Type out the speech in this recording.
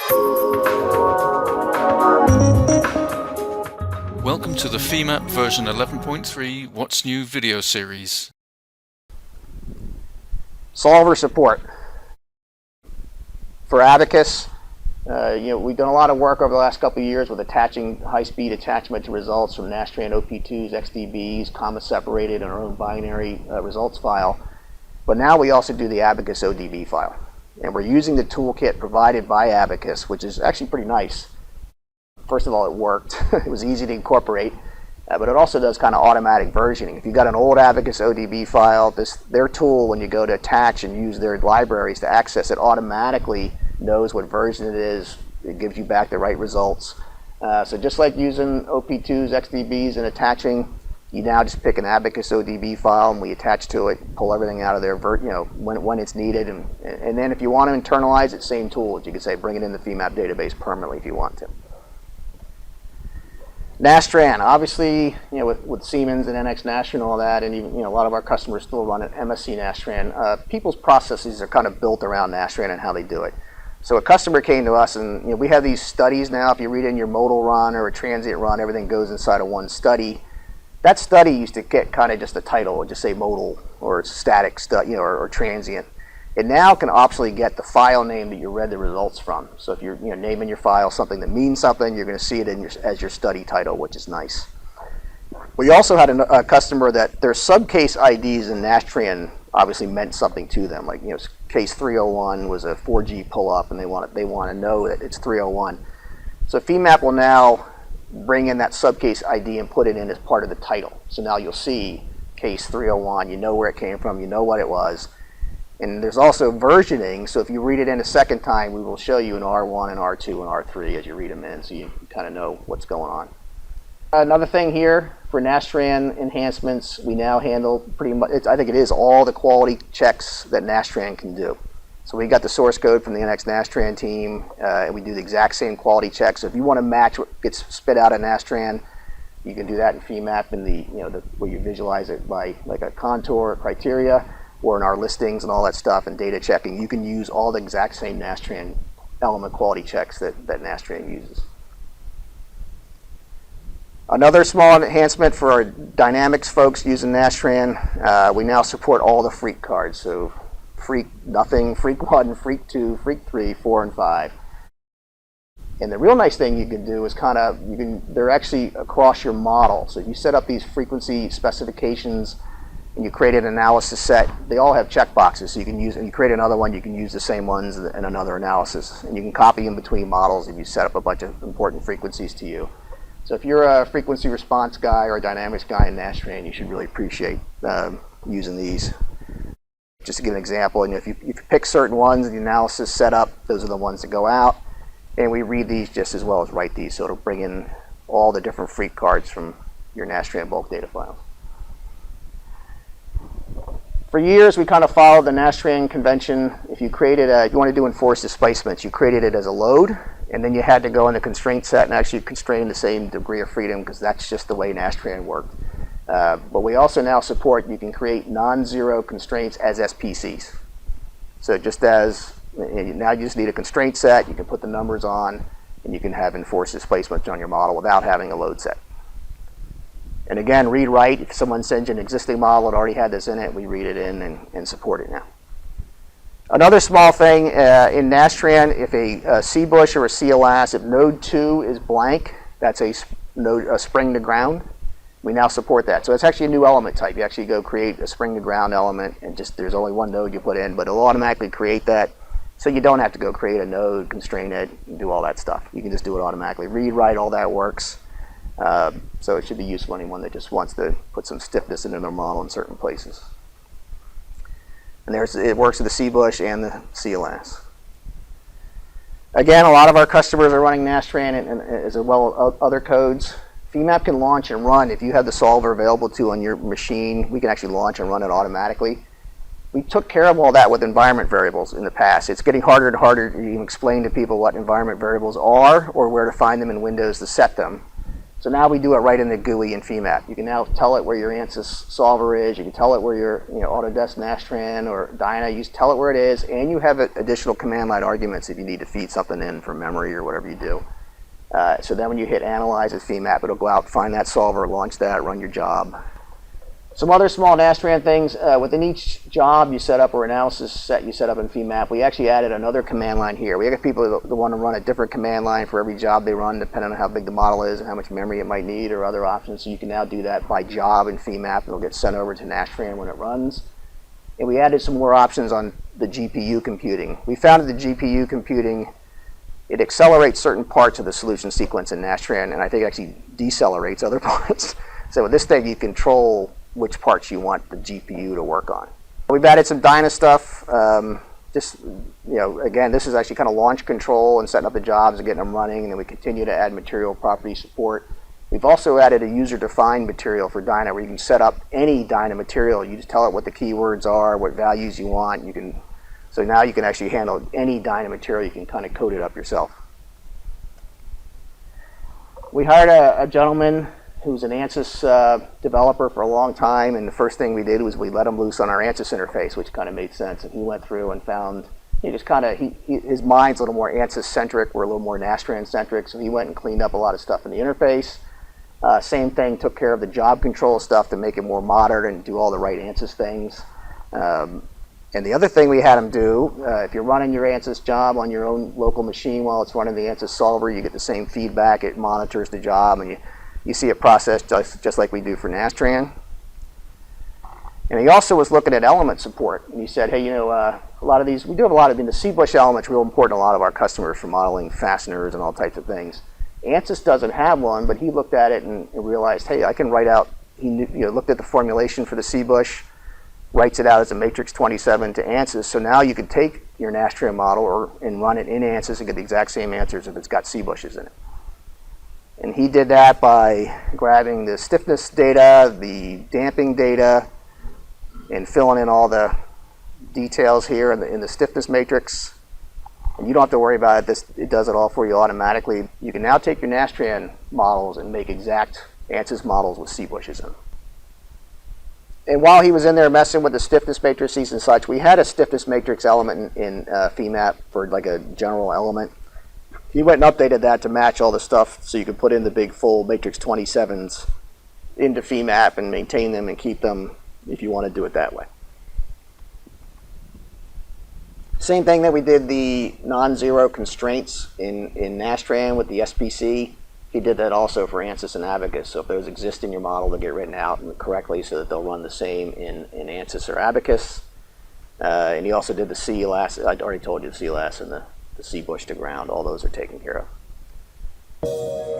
Welcome to the Femap version 11.3 What's New video series. Solver support. For Abaqus, we've done a lot of work over the last couple of years with attaching high-speed attachment to results from Nastran OP2s, XDBs, comma separated in our own binary results file. But now we also do the Abaqus ODB file. And we're using the toolkit provided by Abaqus, which is actually pretty nice. First of all, it worked. It was easy to incorporate, but it also does kind of automatic versioning. If you've got an old Abaqus ODB file, their tool, when you go to attach and use their libraries to access it, automatically knows what version it is. It gives you back the right results. So just like using OP2s, XDBs, and attaching, you now just pick an Abaqus ODB file and we attach to it, pull everything out of there, when it's needed, and then if you want to internalize it, same tool. You can say bring it in the Femap database permanently if you want to. Nastran, obviously, with Siemens and NX Nastran and all that, and even a lot of our customers still run an MSC Nastran. People's processes are kind of built around Nastran and how they do it. So a customer came to us, and we have these studies now. If you read in your modal run or a transient run, everything goes inside of one study. That study used to get kind of just a title, or just say modal or static study, or transient. It now can optionally get the file name that you read the results from. So if you're naming your file something that means something, you're going to see it as your study title, which is nice. We also had a customer that their subcase IDs in Nastran obviously meant something to them. Like case 301 was a 4G pull-up, and they want to know that it's 301. So Femap will now bring in that subcase ID and put it in as part of the title. So now you'll see case 301. You know where it came from. You know what it was. And there's also versioning, so if you read it in a second time, we will show you an R1 and R2 and R3 as you read them in, so you kind of know what's going on. Another thing here, for Nastran enhancements, we now handle pretty much, I think it is all the quality checks that Nastran can do. So we got the source code from the NX Nastran team, and we do the exact same quality checks. So if you want to match what gets spit out of Nastran, you can do that in Femap where you visualize it by like a contour or criteria, or in our listings and all that stuff and data checking. You can use all the exact same Nastran element quality checks that Nastran uses. Another small enhancement for our Dynamics folks using Nastran, we now support all the freak cards. So freak nothing, freak 1, freak 2, freak 3, 4, and 5. And the real nice thing you can do is they're actually across your model. So if you set up these frequency specifications and you create an analysis set, they all have checkboxes, so you can use, and you create another one, you can use the same ones in another analysis. And you can copy in between models if you set up a bunch of important frequencies to you. So if you're a frequency response guy or a dynamics guy in Nastran, you should really appreciate using these. Just to give an example, and if you pick certain ones in the analysis setup, those are the ones that go out. And we read these just as well as write these, so it'll bring in all the different freak cards from your Nastran bulk data files. For years, we kind of followed the Nastran convention. If you want to do enforced displacements, you created it as a load, and then you had to go in the constraint set and actually constrain the same degree of freedom, because that's just the way Nastran worked. But we also now support, you can create non-zero constraints as SPCs. So now you just need a constraint set, you can put the numbers on, and you can have enforced displacements on your model without having a load set. And again, read-write, if someone sends you an existing model that already had this in it, we read it in and support it now. Another small thing, in Nastran, if a CBUSH or a CLAS, if node 2 is blank, that's a spring to ground. We now support that. So it's actually a new element type. You actually go create a spring to ground element, and there's only one node you put in, but it'll automatically create that. So you don't have to go create a node, constrain it, and do all that stuff. You can just do it automatically. Read-write, all that works. So it should be useful to anyone that just wants to put some stiffness into their model in certain places. And it works with the CBUSH and the CLAS. Again, a lot of our customers are running Nastran and as well as other codes. Femap can launch and run. If you have the solver available on your machine, we can actually launch and run it automatically. We took care of all that with environment variables in the past. It's getting harder and harder to even explain to people what environment variables are or where to find them in Windows to set them. So now we do it right in the GUI in Femap. You can now tell it where your ANSYS solver is. You can tell it where your Autodesk Nastran or Dyna. You tell it where it is, and you have additional command line arguments if you need to feed something in from memory or whatever you do. So then when you hit Analyze with Femap, it'll go out, find that solver, launch that, run your job. Some other small Nastran things. Within each job you set up or analysis set you set up in Femap, we actually added another command line here. We have people that want to run a different command line for every job they run, depending on how big the model is and how much memory it might need or other options. So you can now do that by job in Femap. It'll get sent over to Nastran when it runs. And we added some more options on the GPU computing. We found that the GPU computing, it accelerates certain parts of the solution sequence in Nastran, and I think it actually decelerates other parts. So with this thing, you control which parts you want the GPU to work on. We've added some Dyna stuff. Again, this is actually kind of launch control and setting up the jobs and getting them running, and then we continue to add material property support. We've also added a user-defined material for Dyna where you can set up any Dyna material. You just tell it what the keywords are, what values you want. So now you can actually handle any Dyna material. You can kind of code it up yourself. We hired a gentleman who's an ANSYS developer for a long time, and the first thing we did was we let him loose on our ANSYS interface, which kind of made sense. And he went through and found, his mind's a little more ANSYS-centric, we're a little more Nastran-centric, so he went and cleaned up a lot of stuff in the interface. Same thing, took care of the job control stuff to make it more modern and do all the right ANSYS things. And the other thing we had him do, if you're running your ANSYS job on your own local machine while it's running the ANSYS solver, you get the same feedback. It monitors the job, and you see it processed just like we do for Nastran. And he also was looking at element support. And he said, hey, a lot of these, we do have a lot of, the CBUSH element's real important to a lot of our customers for modeling fasteners and all types of things. ANSYS doesn't have one, but he looked at it and realized, hey, I can write out, he looked at the formulation for the CBUSH, writes it out as a matrix 27 to ANSYS. So now you could take your Nastran model and run it in ANSYS and get the exact same answers if it's got CBUSHs in it. And he did that by grabbing the stiffness data, the damping data, and filling in all the details here in the stiffness matrix. And you don't have to worry about it. It does it all for you automatically. You can now take your Nastran models and make exact ANSYS models with CBUSHs in them. And while he was in there messing with the stiffness matrices and such, we had a stiffness matrix element in Femap for like a general element. He went and updated that to match all the stuff so you could put in the big full matrix 27s into Femap and maintain them and keep them if you want to do it that way. Same thing that we did the non-zero constraints in Nastran with the SPC. He did that also for ANSYS and Abaqus. So if those exist in your model, they'll get written out correctly so that they'll run the same in ANSYS or Abaqus. And he also did the CLAS. I already told you the CLAS and the CBUSH to ground. All those are taken care of.